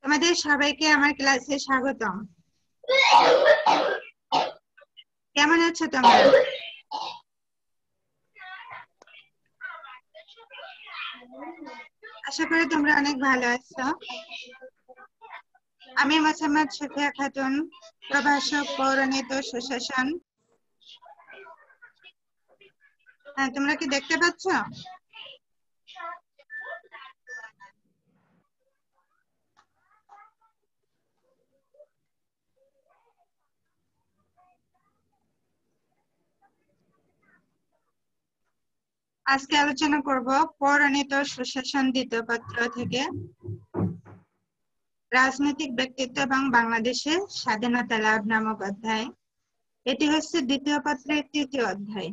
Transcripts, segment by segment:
তোমাদের সবাইকে আমার ক্লাসে স্বাগতম। কেমন আছো তোমরা? আশা করি তোমরা অনেক ভালো আছো। আমি মোসাম্মদ সুফিয়া খাতুন, প্রভাষক পৌরনীতি ও সুশাসন। হ্যাঁ, তোমরা কি দেখতে পাচ্ছ? আজকে আলোচনা করব পৌরনীতি ও সুশাসন দ্বিতীয় পত্র থেকে রাজনৈতিক ব্যক্তিত্ব এবং বাংলাদেশের স্বাধীনতা লাভ নামক অধ্যায়। এটি হচ্ছে দ্বিতীয় পত্রের তৃতীয় অধ্যায়।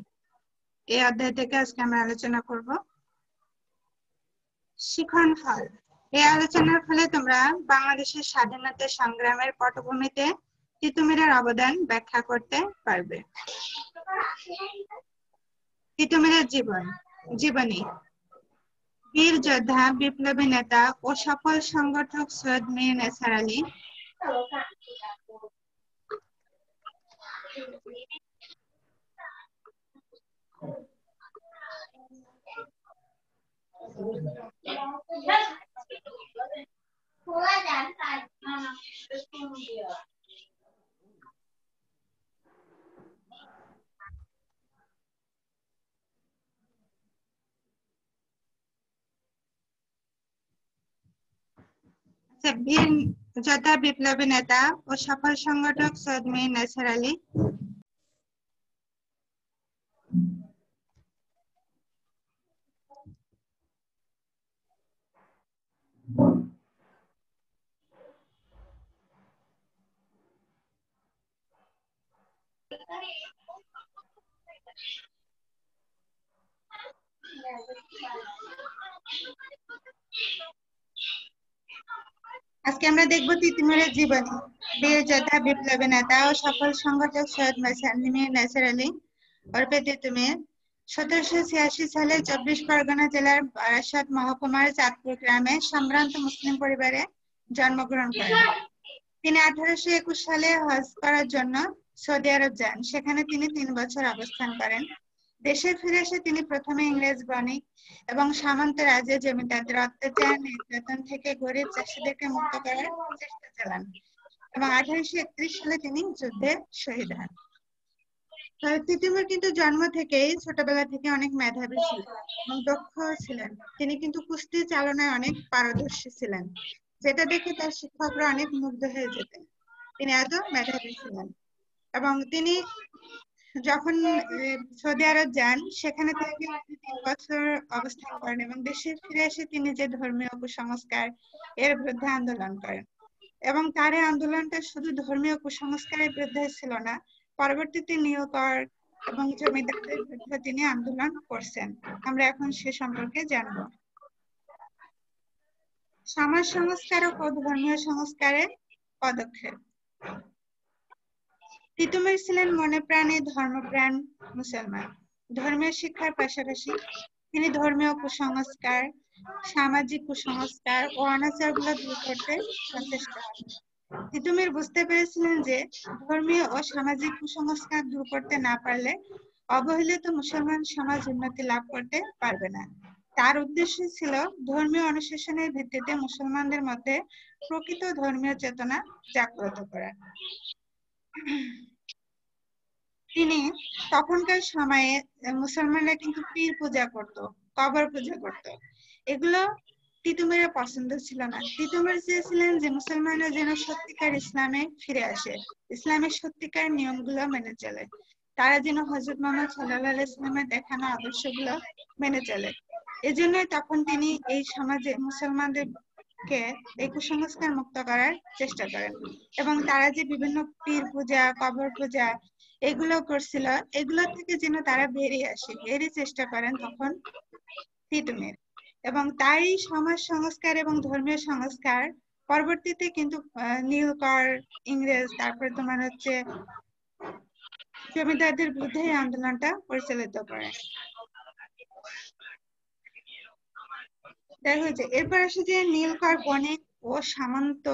এই অধ্যায় থেকে আজকে আমরা আলোচনা করব শিখন ফল। এই আলোচনার ফলে তোমরা বাংলাদেশের স্বাধীনতা সংগ্রামের পটভূমিতে তিতুমীরের অবদান ব্যাখ্যা করতে পারবে। তিতুমীরের জীবনী। বীর যোদ্ধা, বিপ্লবী নেতা ও সফল সংগঠক সৈয়দ মীর নেছার আলী বীর যোদ্ধা, বিপ্লবী নেতা ও সফল সংগঠক সৈয়দ মীর নেছার আলী আজকে আমরা দেখব তিতুমীরের জীবনী। বীর যোদ্ধা, বিপ্লবী নেতা ও সফল সংগঠক সৈয়দ মীর নেছার আলী ওরফে তিতুমীর 1786 সালে 24 পরগনা জেলার বারাসাত মহকুমার চাঁদপুর গ্রামে সম্ভ্রান্ত মুসলিম পরিবারে জন্মগ্রহণ করেন। তিনি 1821 সালে হজ করার জন্য সৌদি আরব যান। সেখানে তিনি 3 বছর অবস্থান করেন। দেশে ফিরে এসে তিনি প্রথমে ইংরেজ বণিক এবং সামন্ত রাজ্যে জমিদারদের অত্যাচার নির্যাতন থেকে গরিব চাষিদেরকে মুক্ত করার চেষ্টা চালান এবং 1831 সালে তিনি যুদ্ধে শহীদ হন। তিতুমীর কিন্তু জন্ম থেকেই ছোটবেলা থেকে অনেক মেধাবী ছিলেন এবং দক্ষ ছিলেন। তিনি কিন্তু কুস্তি চালনায় অনেক পারদর্শী ছিলেন, যেটা দেখে তার শিক্ষকরা অনেক মুগ্ধ হয়ে যেতেন। তিনি এত মেধাবী ছিলেন এবং তিনি যখন সৌদি আরব যান সেখানে থেকে 3 বছর অবস্থান করেন এবং দেশে ফিরে এসে তিনি যে ধর্মীয় কুসংস্কার এর বিরুদ্ধে আন্দোলন করেন এবং তার এই আন্দোলনটা শুধু ধর্মীয় কুসংস্কারের বিরুদ্ধে ছিল না, পরবর্তীতে নিয়োগকর এবং জমিদারদের বিরুদ্ধে তিনি আন্দোলন করছেন। আমরা এখন সে সম্পর্কে জানব। সমাজ সংস্কারক ও ধর্মীয় সংস্কারের পদক্ষেপ। তিতুমীর ছিলেন মনে প্রাণে ধর্মপ্রাণ মুসলমান। ধর্মীয় শিক্ষার পাশাপাশি তিনি ধর্মীয় কুসংস্কার, সামাজিক কুসংস্কার ও অনাচারগুলো দূর করতে সচেষ্ট হন। তিতুমীর বুঝতে পেরেছিলেন যে ধর্মীয় ও সামাজিক কুসংস্কার দূর করতে না পারলে অবহেলিত মুসলমান সমাজ উন্নতি লাভ করতে পারবে না। তার উদ্দেশ্য ছিল ধর্মীয় অনুশাসনের ভিত্তিতে মুসলমানদের মধ্যে প্রকৃত ধর্মীয় চেতনা জাগ্রত করা। তিনি তখনকার সময়ে মুসলমানরা কিন্তু পীর পূজা করত, কবর পূজা করত। এগুলো তিতুমীরের পছন্দ ছিল না। তিতুমীর চেয়েছিলেন যে মুসলমানরা যেন সত্যিকার ইসলামে ফিরে আসে, ইসলামের সত্যিকার নিয়মগুলো মেনে চলে, তারা যেন হযরত মুহাম্মদ সাল্লাল্লাহু আলাইহি ওয়াসাল্লামের দেখানো আদর্শগুলো মেনে চলে। এজন্যই তখন তিনি এই সমাজে মুসলমানদেরকে এই কুসংস্কার মুক্ত করার চেষ্টা করেন এবং তারা যে বিভিন্ন পীর পূজা, কবর পূজা এগুলো করছিল, এগুলো থেকে যেন তারা বেরিয়ে আসে, এরই চেষ্টা করেন তখন তিতুমীর। এবং তাই সমাজ সংস্কার এবং ধর্মীয় সংস্কার পরবর্তীতে কিন্তু নীলকর, ইংরেজ, তারপরে তোমার হচ্ছে জমিদারদের বিরুদ্ধে এই আন্দোলনটা পরিচালিত করে। দেখো যে এরপর আসে যে নীলকর, বণিক ও সামন্ত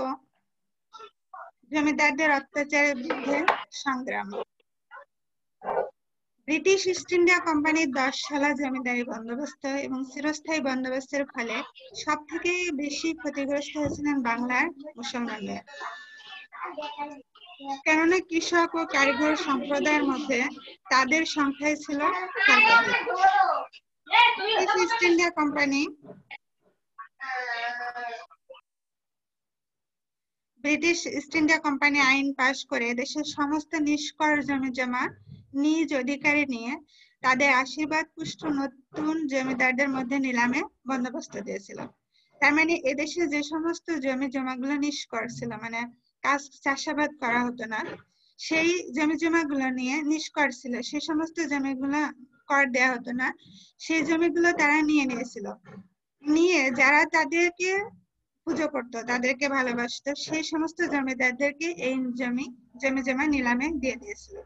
জমিদারদের অত্যাচারের বিরুদ্ধে সংগ্রাম। ব্রিটিশ ইস্ট ইন্ডিয়া কোম্পানির 10 সালা জমিদারি বন্দোবস্ত এবং চিরস্থায়ী বন্দোবস্তের ফলে সব থেকে বেশি ক্ষতিগ্রস্ত হয়েছিলেন বাংলার মুসলমানরা, কেননা কৃষক ও কারিগর সম্প্রদায়ের মধ্যে তাদের সংখ্যাই ছিল সর্বাধিক। ব্রিটিশ ইস্ট ইন্ডিয়া কোম্পানি আইন পাশ করে দেশের সমস্ত নিষ্কর জমি জমা নিজ অধিকারে নিয়ে তাদের আশীর্বাদ পুষ্ট নতুন জমিদারদের মধ্যে নিলামে বন্দোবস্ত দিয়েছিল। তার মানে এদেশে যে সমস্ত জমি জমাগুলো নিষ্কর ছিল, মানে চাষাবাদ করা হতো না, সেই জমি জমাগুলো নিয়ে নিষ্কর ছিল, সেই সমস্ত জমিগুলো কর দেয়া হতো না, সেই জমিগুলো তারা নিয়ে নিয়েছিল। নিয়ে যারা তাদেরকে পুজো করতো, তাদেরকে ভালোবাসতো, সেই সমস্ত জমিদারদেরকে এই জমি জমা নিলামে দিয়ে দিয়েছিল।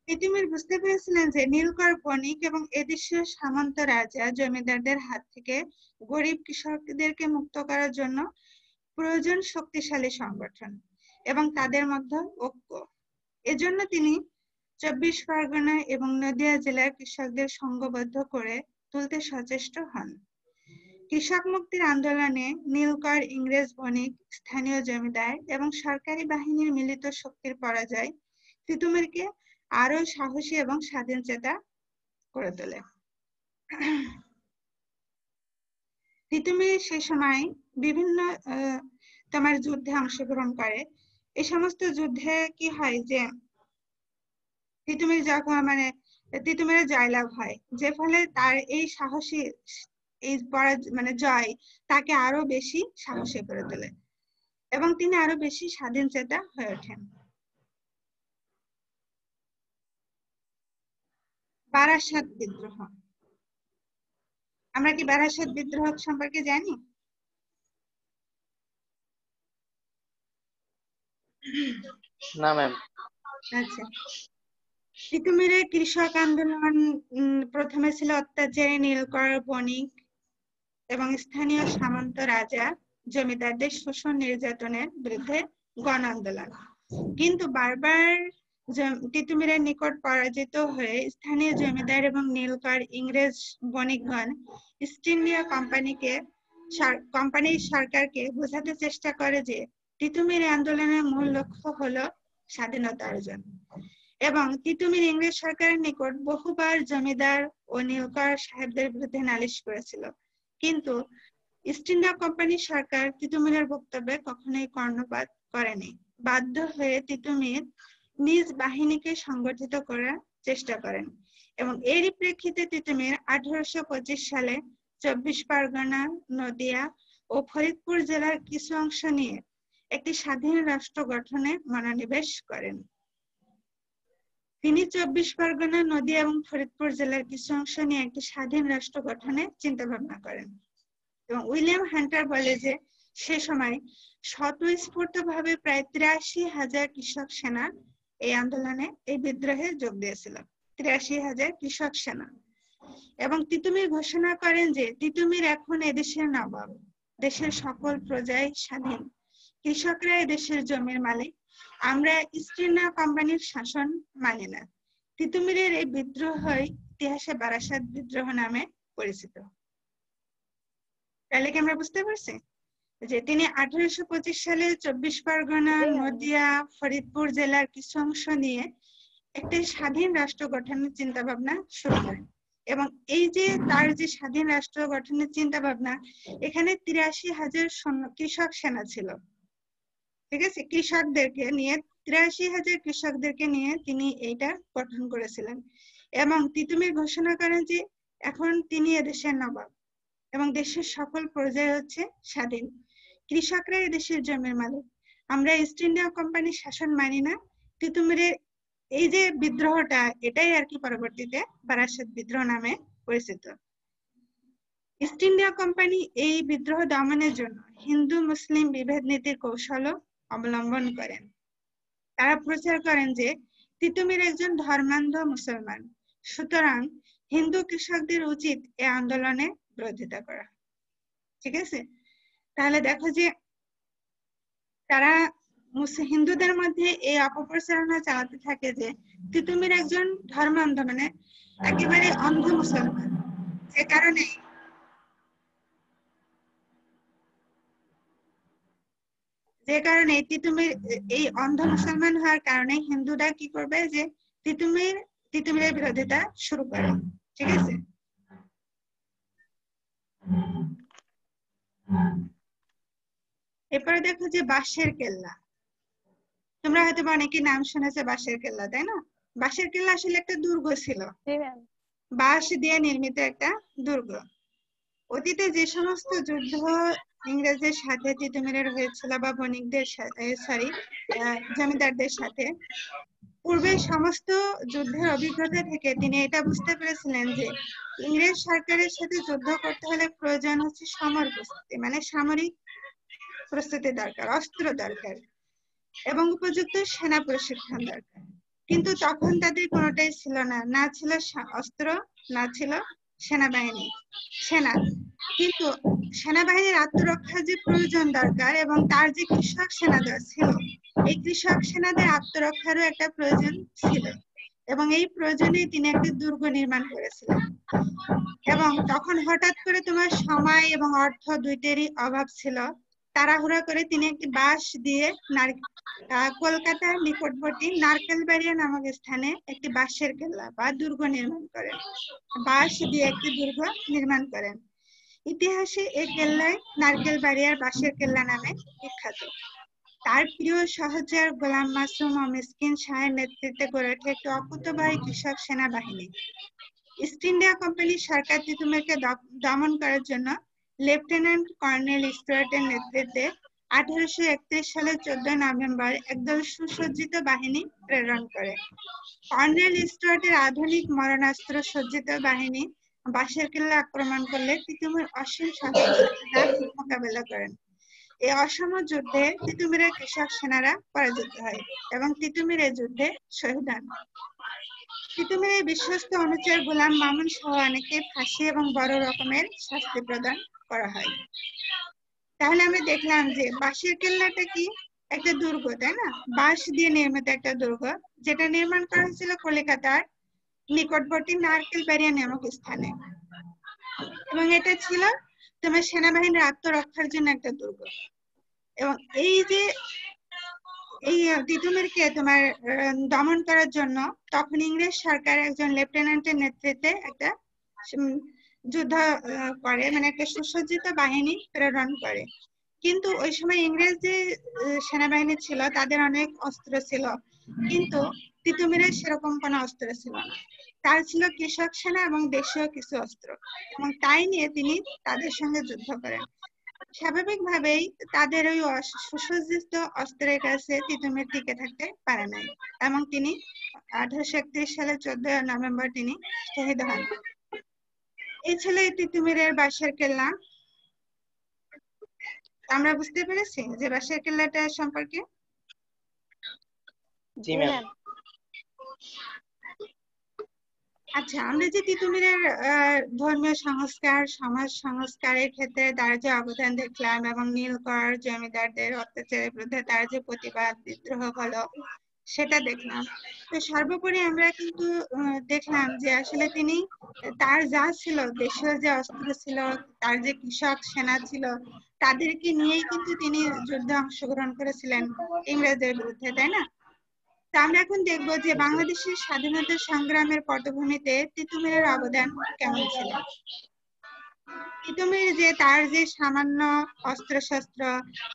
তিতুমির বুঝতে পেরেছিলেন যে নীলকর বণিক এবং এদেশের সামন্ত রাজা জমিদারদের হাত থেকে গরিব কৃষকদেরকে মুক্ত করার জন্য প্রয়োজন শক্তিশালী সংগঠন এবং তাদের মধ্যে ঐক্য। এজন্য তিনি 24 পরগনা এবং নদিয়া জেলার কৃষকদের সংঘবদ্ধ করে তুলতে সচেষ্ট হন। কৃষক মুক্তির আন্দোলনে নীলকর, ইংরেজ বণিক, স্থানীয় জমিদার এবং সরকারি বাহিনীর মিলিত শক্তির পরাজয় তিতুমিরকে আরো সাহসী এবং স্বাধীনচেতা করে তোলে। তিতুমির সে সময় বিভিন্ন তোমার যুদ্ধে অংশগ্রহণ করে। এই সমস্ত যুদ্ধে কি হয় যে তিতুমির যখন তিতুমিরের জয়লাভ হয়, যে ফলে তার এই সাহসী এই জয় তাকে আরো বেশি সাহসী করে তোলে এবং তিনি আরো বেশি স্বাধীনচেতা হয়ে ওঠেন। বারাসাত বিদ্রোহ, আমরা কি বারাসাত বিদ্রোহ সম্পর্কে জানি? না ম্যাম। আচ্ছা, তিতুমিরের কৃষক আন্দোলন প্রথমে ছিল অত্যাচারী নীলকর বণিক এবং স্থানীয় সামন্ত রাজা জমিদারদের শোষণ নির্যাতনের বিরুদ্ধে গণ আন্দোলন। কিন্তু বারবার তিতুমিরের নিকট পরাজিত হয়ে স্থানীয় জমিদার এবং নীলকর ইংরেজ বণিকগণ ইস্ট ইন্ডিয়া কোম্পানির সরকারকে বোঝাতে চেষ্টা করে যে তিতুমির আন্দোলনের মূল লক্ষ্য হলো স্বাধীনতা অর্জন, এবং তিতুমির ইংরেজ সরকারের নিকট বহুবার জমিদার ও নীলকর সাহেবদের বিরুদ্ধে নালিশ করেছিল, কিন্তু ইস্ট ইন্ডিয়া কোম্পানির সরকার তিতুমিরের বক্তব্যে কখনোই কর্ণপাত করেনি। বাধ্য হয়ে তিতুমির নিজ বাহিনীকে সংগঠিত করার চেষ্টা করেন এবং এরই প্রেক্ষিতে তিতুমির 1825 সালে 24 পরগনা, নদিয়া ও ফরিদপুর জেলার কিছু অংশ নিয়ে একটি স্বাধীন রাষ্ট্র গঠনে মনোনিবেশ করেন। তিনি 24 পরগনা, নদিয়া এবং ফরিদপুর জেলার কিছু অংশ নিয়ে একটি স্বাধীন রাষ্ট্র গঠনে চিন্তা ভাবনা করেন এবং উইলিয়াম হান্টার বলে যে সে সময় স্বতঃস্ফূর্তভাবে প্রায় 83,000 কৃষক সেনা এই আন্দোলনে, এই বিদ্রোহে যোগ দিয়েছিল। 83,000 কৃষক সেনা। এবং তিতুমির ঘোষণা করেন যে তিতুমির এখন এদেশের নবাব, দেশের সকল প্রজাই স্বাধীন, কৃষকরা এদেশের জমির মালিক, আমরা ইস্ট ইন্ডিয়া কোম্পানির শাসন মানি না। তিতুমিরের এই বিদ্রোহই ইতিহাসে বারাসাত বিদ্রোহ নামে পরিচিত। তাহলে কি আমরা বুঝতে পারছি যে তিনি 1825 সালে 24 পরগনা, নদিয়া, ফরিদপুর জেলার কিছু অংশ নিয়ে একটি স্বাধীন রাষ্ট্র গঠনের চিন্তা ভাবনা শুরু করেন, এবং এই যে তার যে স্বাধীন রাষ্ট্র গঠনের চিন্তা ভাবনা, এখানে 83,000 কৃষক সেনা ছিল। ঠিক আছে, কৃষকদেরকে নিয়ে 83,000 কৃষকদেরকে নিয়ে তিনি এইটা গঠন করেছিলেন এবং তিতুমির ঘোষণা করেন যে এখন তিনি এদেশের নবাব এবং দেশের সকল প্রজা হচ্ছে স্বাধীন, কৃষকরা এদেশের জমির মালিক, আমরা ইস্ট ইন্ডিয়া কোম্পানির শাসন মানি না। তিতুমিরের এই যে বিদ্রোহটা, এটাই আর কি পরবর্তীতে বারাসাত বিদ্রোহ নামে পরিচিত। ইস্ট ইন্ডিয়া কোম্পানি এই বিদ্রোহ দমনের জন্য হিন্দু মুসলিম বিভেদ নীতির কৌশল অবলম্বন করেন। তারা প্রচার করেন যে তিতুমির একজন ধর্মান্ধ মুসলমান, সুতরাং হিন্দু কৃষকদের উচিত এই আন্দোলনে বিরোধিতা করা। ঠিক আছে, তাহলে দেখো যে তারা হিন্দুদের মধ্যে এই অপপ্রচারণা চালাতে থাকে যে তিতুমির একজন ধর্মান্ধ, মানে একেবারে অন্ধ মুসলমান। যে কারণে তিতুমির এই অন্ধ মুসলমান হওয়ার কারণে হিন্দুরা কি করবে যে তিতুমিরের বিরোধিতা শুরু করে। ঠিক আছে, এরপরে দেখো যে বাঁশের কেল্লা। তোমরা হয়তো অনেকে নাম শুনেছে বাঁশের কেল্লা, তাই না? বাঁশের কেল্লা আসলে একটা দুর্গ ছিল, বাঁশ দিয়ে নির্মিত একটা দুর্গ। অতীতে যে সমস্ত যুদ্ধ ইংরেজদের সাথে তিতুমিরের হয়েছিল বা বণিকদের জমিদারদের সাথে, পূর্বে সমস্ত যুদ্ধের অভিজ্ঞতা থেকে তিনি এটা বুঝতে পেরেছিলেন যে ইংরেজ সরকারের সাথে যুদ্ধ করতে হলে প্রয়োজন হচ্ছে সমর প্রস্তুতি, মানে সামরিক প্রস্তুতি দরকার, অস্ত্র দরকার এবং উপযুক্ত সেনা প্রশিক্ষণ দরকার। কিন্তু তখন তাদের কোনোটাই ছিল না, না ছিল অস্ত্র, না ছিল সেনা। কিন্তু সেনাবাহিনীর আত্মরক্ষার যে প্রয়োজন দরকার এবং তার যে কৃষক সেনাদের ছিল, এই কৃষক সেনাদের আত্মরক্ষারও একটা প্রয়োজন ছিল এবং এই প্রয়োজনেই তিনি একটি দুর্গ নির্মাণ করেছিলেন। এবং তখন হঠাৎ করে তোমার সময় এবং অর্থ দুইটারই অভাব ছিল। তাড়াহুড়া করে তিনি একটি বাঁশ দিয়ে কলকাতার নিকটবর্তী নারকেলবাড়িয়া নামক স্থানে একটি বাঁশের কেল্লা বা দুর্গ নির্মাণ করেন। বাঁশ দিয়ে একটি দুর্গ নির্মাণ করেন। ইতিহাসে এই কেল্লায় নারকেলবাড়িয়ার বাঁশের কেল্লা নামে বিখ্যাত। তার প্রিয় সহচর গোলাম মাসুম ও মিসকিন শাহের নেতৃত্বে গড়ে ওঠে একটি অকুতোভয় কৃষক সেনাবাহিনী। ইস্ট ইন্ডিয়া কোম্পানির সরকার তিতুমিরকে দমন করার জন্য লেফটেন্যান্ট কর্নেল স্টুয়ার্টের নেতৃত্বে 1831 সালের 14 নভেম্বর একদল সুসজ্জিত বাহিনী প্রেরণ করে। কর্নেল স্টুয়ার্টের আধুনিক মরণাস্ত্র সজ্জিত বাহিনী বাঁশের কেল্লা আক্রমণ করলে তিতুমির অসীম সাহসিকতা মোকাবেলা করেন। এই অসম যুদ্ধে তিতুমিরের কৃষক সেনারা পরাজিত হয় এবং তিতুমির এই যুদ্ধে শহীদ হন। তিতুমিরের বিশ্বস্ত অনুচর গোলাম মামুন সহ অনেকে ফাঁসি এবং বড় রকমের শাস্তি প্রদান করা হয়। তাহলে আমরা দেখলাম যে বাঁশের কেল্লাটা কি একটা দুর্গ, তাই না? বাঁশ দিয়ে নির্মিত একটা দুর্গ, যেটা নির্মাণ করা হয়েছিল কলকাতার নিকটবর্তী নারকেলবাড়িয়া নামক স্থানে, এবং এটা ছিল তোমার সেনাবাহিনীর আত্মরক্ষার জন্য একটা দুর্গ। এবং এই যে এই তিতুমিরকে তোমার দমন করার জন্য তখন ইংরেজ সরকার একজন লেফটেন্যান্টের নেতৃত্বে একটা যুদ্ধ করে, মানে একটা সুসজ্জিত বাহিনী প্রেরণ করে। কিন্তু ওই সময় ইংরেজ যে সেনাবাহিনী ছিল তাদের অনেক অস্ত্র ছিল, কিন্তু তিতুমিরের সেরকম কোনো অস্ত্র ছিল না। তার ছিল কৃষক সেনা এবং দেশীয় কিছু অস্ত্র, এবং তাই নিয়ে তিনি তাদের সঙ্গে যুদ্ধ করেন। স্বাভাবিকভাবেই তাদের ওই সুসজ্জিত অস্ত্রের কাছে তিতুমির টিকে থাকতে পারে নাই এবং তিনি 1831 সালের 14 নভেম্বর তিনি শহীদ হন। এই ছিল তিতুমিরের বাঁশের কেল্লা। আমরা বুঝতে পেরেছি যে বাঁশের কেল্লাটা সম্পর্কে। জি ম্যাম। আচ্ছা, আমরা যে তিতুমিরের ধর্মীয় সংস্কার, সমাজ সংস্কারের ক্ষেত্রে তার যে অবদান দেখলাম এবং নীলকর জমিদারদের অত্যাচারের বিরুদ্ধে তার যে প্রতিবাদ বিদ্রোহ হলো সেটা দেখলাম। তো সর্বোপরি আমরা কিন্তু দেখলাম যে আসলে তিনি তার যা ছিল, দেশীয় যে অস্ত্র ছিল, তার যে কৃষক সেনা ছিল, তাদেরকে নিয়েই কিন্তু তিনি যুদ্ধে অংশগ্রহণ করেছিলেন ইংরেজদের বিরুদ্ধে, তাই না? তা আমরা এখন দেখবো যে বাংলাদেশের স্বাধীনতা সংগ্রামের পটভূমিতে তিতুমিরের অবদান কেমন ছিল। তিতুমির যে তার যে সামান্য অস্ত্রশস্ত্র,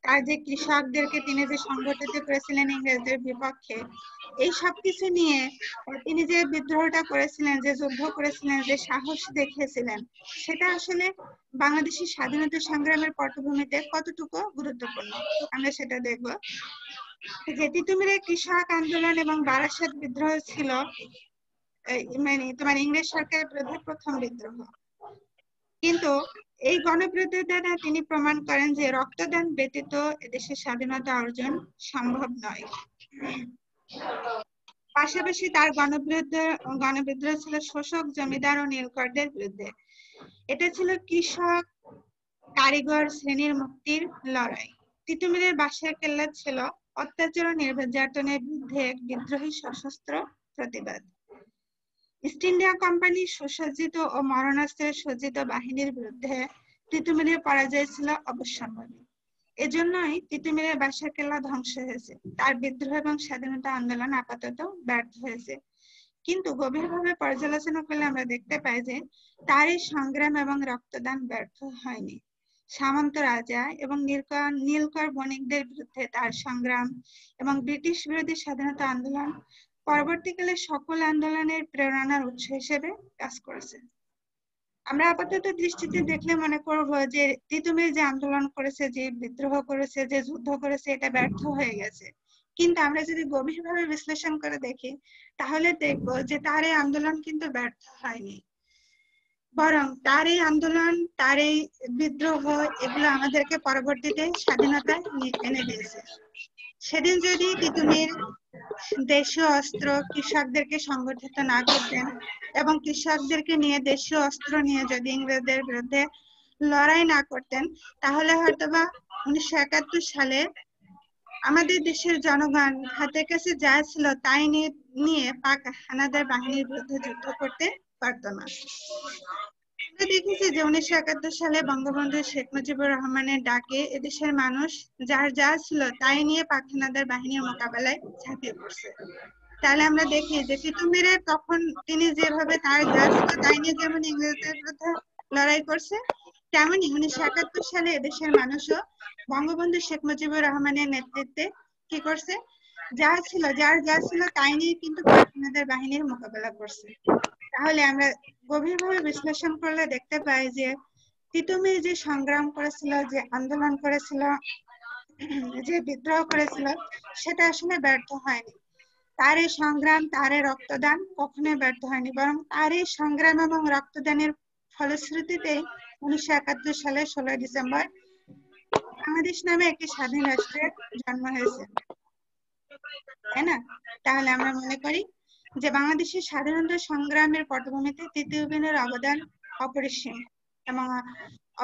তার যে কৃষকদেরকে তিনি যে সংগঠিত করেছিলেন ইংরেজদের বিপক্ষে, এই সবকিছু নিয়ে তিনি যে বিদ্রোহটা করেছিলেন, যে যুদ্ধ করেছিলেন, যে সাহস দেখিয়েছিলেন, সেটা আসলে বাংলাদেশের স্বাধীনতা সংগ্রামের পটভূমিতে কতটুকু গুরুত্বপূর্ণ আমরা সেটা দেখবো। যে তিতুমিরের কৃষক আন্দোলন এবং বারাসাত বিদ্রোহ ছিল মানে তোমার ইংরেজ সরকারের বিরুদ্ধে প্রথম বিদ্রোহ। কিন্তু এই গণবিদ্রোহের দ্বারা তিনি প্রমাণ করেন যে রক্তদান ব্যতীত এদেশের স্বাধীনতা অর্জন সম্ভব নয়। পাশাপাশি তার গণবিদ্রোহ ছিল শোষক জমিদার ও নীলকরদের বিরুদ্ধে। এটা ছিল কৃষক কারিগর শ্রেণীর মুক্তির লড়াই। তিতুমিরের বাসায় কেল্লা ছিল অত্যাচার ও নির্যাতনের বিরুদ্ধে এক বিদ্রোহী সশস্ত্র প্রতিবাদ। ইস্ট ইন্ডিয়া কোম্পানির সুসজ্জিত ও মারণাস্ত্রে সজ্জিত বাহিনীর বিরুদ্ধে তিতুমিরের পরাজয় ছিল অবশ্যম্ভাবী। এজন্যই তিতুমিরের বাসার কেল্লা ধ্বংস হয়েছে। তার বিদ্রোহ এবং স্বাধীনতা আন্দোলন আপাতত ব্যর্থ হয়েছে। কিন্তু গভীরভাবে পর্যালোচনা করলে আমরা দেখতে পাই যে তার এই সংগ্রাম এবং রক্তদান ব্যর্থ হয়নি। সামন্ত রাজা এবং নীলকর বণিকদের বিরুদ্ধে তার সংগ্রাম এবং ব্রিটিশ বিরোধী স্বাধীনতা আন্দোলন পরবর্তীকালে সকল আন্দোলনের প্রেরণার উৎস হিসেবে কাজ করেছে। আমরা আপাতত দৃষ্টিতে দেখলে মনে করব যে তিতুমির যে আন্দোলন করেছে, যে বিদ্রোহ করেছে, যে যুদ্ধ করেছে, এটা ব্যর্থ হয়ে গেছে। কিন্তু আমরা যদি গভীরভাবে বিশ্লেষণ করে দেখি তাহলে দেখব যে তার এই আন্দোলন কিন্তু ব্যর্থ হয়নি, বরং তার এই আন্দোলন, তার এই বিদ্রোহ, এগুলো আমাদেরকে পরবর্তীতে স্বাধীনতা এনে দিয়েছে। সেদিন যদি তিতুমির দেশীয় অস্ত্র কৃষকদেরকে সংগঠিত না করতেন এবং কৃষকদেরকে নিয়ে দেশীয় অস্ত্র নিয়ে যদি ইংরেজদের বিরুদ্ধে লড়াই না করতেন, তাহলে হয়তোবা 1971 সালে আমাদের দেশের জনগণ হাতের কাছে যা ছিল তাই নিয়ে পাক হানাদার বাহিনীর বিরুদ্ধে যুদ্ধ করতে পারতো না। আমরা দেখেছি যে 1971 সালে বঙ্গবন্ধু শেখ মুজিবুর রহমানের ডাকে এদেশের মানুষ যার যা ছিল তাই নিয়ে পাক হানাদার বাহিনীর মোকাবেলায় ঝাঁপিয়ে পড়ছে। তাহলে আমরা দেখি যে তিতুমিরের তখন তিনি যেভাবে তার যা ছিল তাই নিয়ে যেমন ইংরেজদের বিরুদ্ধে লড়াই করছে, তেমনি 1971 সালে এদেশের মানুষও বঙ্গবন্ধু শেখ মুজিবুর রহমানের নেতৃত্বে কি করছে, যার যা ছিল তাই নিয়ে কিন্তু পাক হানাদার বাহিনীর মোকাবেলা করছে। তাহলে আমরা গভীরভাবে বিশ্লেষণ করলে দেখতে পাই যে তিতুমির যে সংগ্রাম করেছিল, যে আন্দোলন করেছিল, যে বিদ্রোহ করেছিল, সেটা আসলে ব্যর্থ হয়নি। তার এই সংগ্রাম, তার এই রক্তদান কখনোই ব্যর্থ হয়নি, বরং তার এই সংগ্রাম এবং রক্তদানের ফলশ্রুতিতে 1971 সালে 16 ডিসেম্বর বাংলাদেশ নামে একটি স্বাধীন রাষ্ট্রের জন্ম হয়েছে, তাই না? তাহলে আমরা মনে করি যে বাংলাদেশের স্বাধীনতা সংগ্রামের পটভূমিতে তিতুমিরের অবদান অপরিসীম এবং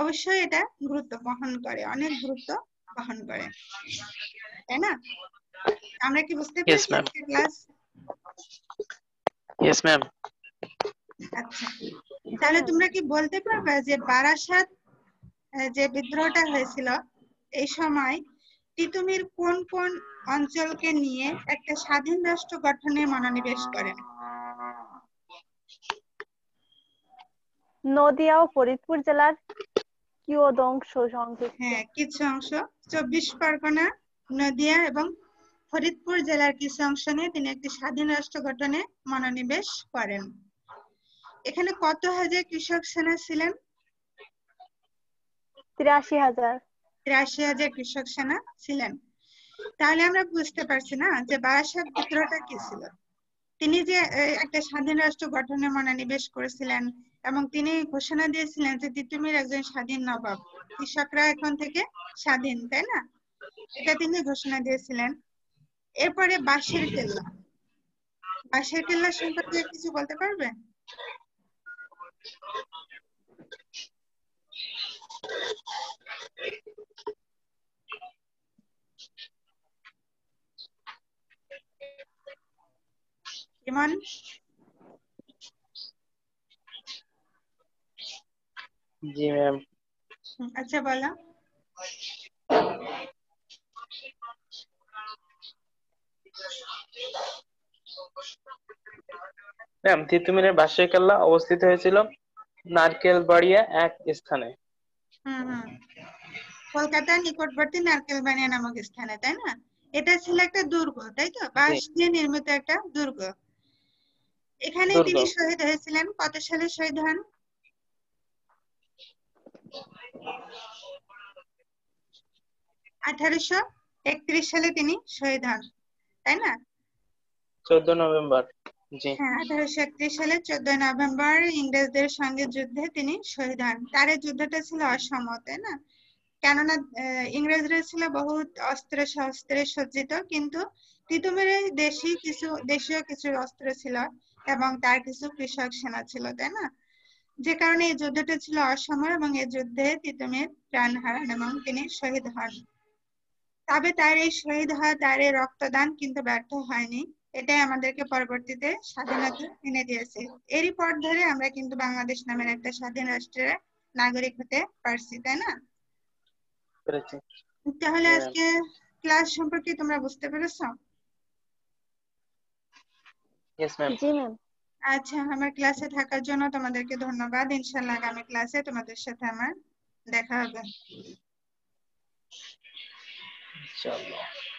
অবশ্যই এটা গুরুত্ব বহন করে, অনেক গুরুত্ব বহন করে, তাই না? আমরা কি বুঝতে Yes, পেরেছি ma'am. আজকের ক্লাস? Yes, ma'am. আচ্ছা, তাহলে তোমরা কি বলতে পারবে যে বারাসাত যে বিদ্রোহটা হয়েছিল এই সময় তিতুমির কোন কোন অঞ্চলকে নিয়ে একটা স্বাধীন রাষ্ট্র গঠনে মনোনিবেশ করেন? নদিয়া ও ফরিদপুর জেলার কিয়দংশ সংযুক্ত। হ্যাঁ, কিছু অংশ 24 পরগনা, নদিয়া এবং ফরিদপুর জেলার কিছু অংশ নিয়ে তিনি একটি স্বাধীন রাষ্ট্র গঠনে মনোনিবেশ করেন। এখানে কত হাজার কৃষক সেনা ছিলেন? 83,000। 83,000 কৃষক সেনা ছিলেন। তাহলে আমরা বুঝতে পারছি না যে বারাসাত বিদ্রোহটা কি ছিল। তিনি যে একটা স্বাধীন রাষ্ট্র গঠনে মনোনিবেশ করেছিলেন এবং তিনি ঘোষণা দিয়েছিলেন যে তিতুমির একজন স্বাধীন নবাব, কৃষকরা এখন থেকে স্বাধীন, তাই না? এটা তিনি ঘোষণা দিয়েছিলেন। এরপরে বাঁশের কেল্লা, বাঁশের কেল্লা সম্পর্কে কিছু বলতে পারবেন? ইমন? जी मैम। আচ্ছা, বলো। ম্যাম, তিতুমিরের বাঁশের কেল্লা অবস্থিত হয়েছিল নারকেলবাড়িয়া এক স্থানে। কলকাতার নিকটবর্তী নারকেলবাড়িয়া নামক স্থানে, তাই না? এটা ছিল একটা দুর্গ, তাই তো? বাঁশ দিয়ে নির্মিত একটা দুর্গ। এখানে তিনি শহীদ হয়েছিলেন। কত সালে শহীদ হন? 1831 সালে তিনি শহীদ হন, তাই না? 14 নভেম্বর। জি হ্যাঁ, 1831 সালে 14 নভেম্বর ইংরেজদের সঙ্গে যুদ্ধে তিনি শহীদ হন। তার এই যুদ্ধটা ছিল অসম, তাই না? কেননা ইংরেজরা ছিল বহুত অস্ত্রে শস্ত্রে সজ্জিত, কিন্তু তিতুমিরের দেশীয় কিছু অস্ত্র ছিল এবং তার কিছু কৃষক সেনা ছিল, তাই না? যে কারণে এই যুদ্ধটা ছিল অসম এবং এই যুদ্ধে তিতুমির প্রাণ হারান এবং তিনি শহীদ হন। তবে তার এই শহীদ হওয়া, তার এই রক্তদান কিন্তু ব্যর্থ হয়নি। এটাই আমাদেরকে পরবর্তীতে স্বাধীনতা এনে দিয়েছে। এরই পর ধরে আমরা কিন্তু বাংলাদেশ নামের একটা স্বাধীন রাষ্ট্রের নাগরিক হতে পারছি, তাই না? পেরেছি। তাহলে জি ম্যাম। আজকে ক্লাস সম্পর্কে তোমরা বুঝতে পেরেছো? Yes ma'am. জি ম্যাম। আচ্ছা, আমার ক্লাসে থাকার জন্য তোমাদেরকে ধন্যবাদ। ইনশাল্লাহ আগামী ক্লাসে তোমাদের সাথে আমার দেখা হবে। ইনশাআল্লাহ।